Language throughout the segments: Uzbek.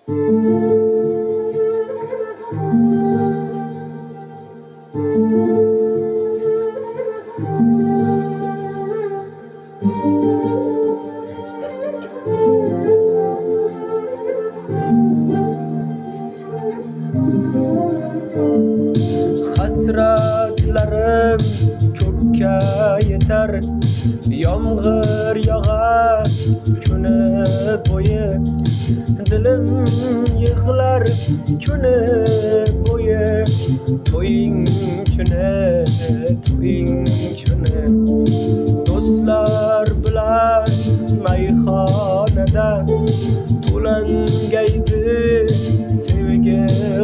Hasratlarim ko'kka yetar, yomg'ir yog'ar kuni bo'yi, dilim yig'lar kuni bo'yi. To'ying kuni, to'ying kuni, do'stlar bilan mayxonada to'langaydi sevgi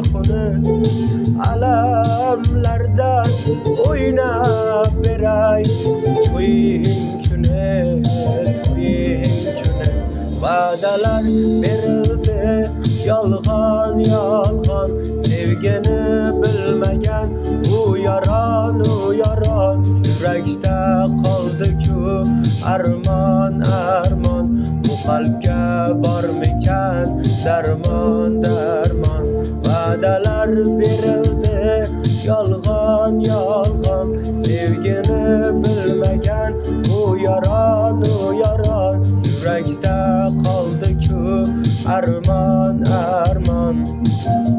xuni. Alamlardan o'ynab beray, to'ying kuni, to'ying kuni. Va'dalar berildi yolg'on yolg'on, sevgini bilmagan u yaron yurakda qoldi-ku armon armon. Bu qalbga bormikan darmon darmon. Va'dalar berildi yolg'on yolg'on, sevgini bilmagan u yaron yurakda qoldi-ku armon armon.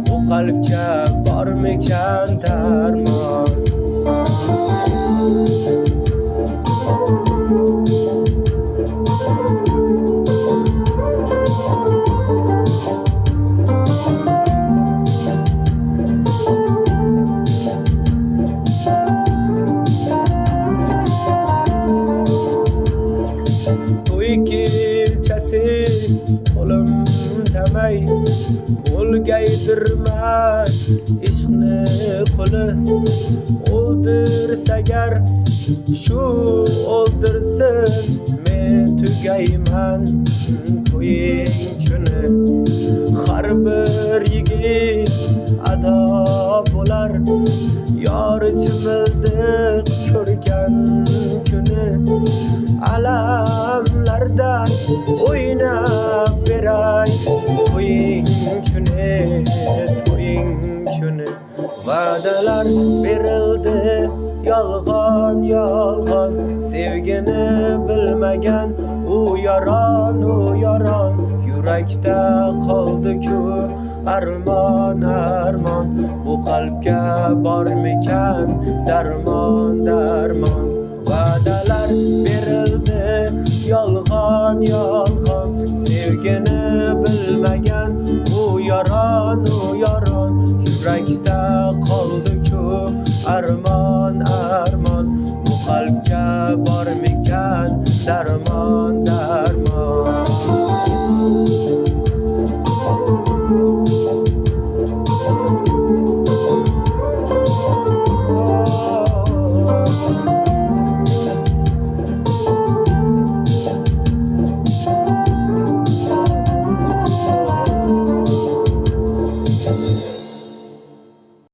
Bu qalbga bormikan darmon. Kechasi qo'limdamay bo'lgaydirman ishqni qo'li. O'ldirsagar shu o'ldirsin, men tugayman to'ying kuni. Har bir yigit ado bo'lar, yori chimildiq ko'rgan kuni. Alamlardan o'ynab beray, to'ying kuni, to'ying kuni. Va'dalar berildi yolg'on yolg'on, sevgini bilmagan u yaron yurakda qoldi-ku armon armon. Bu qalbga bormikan darmon darmon. Va'dalar berildi yolg'on yolg'on, sevgini bilmagan u yaron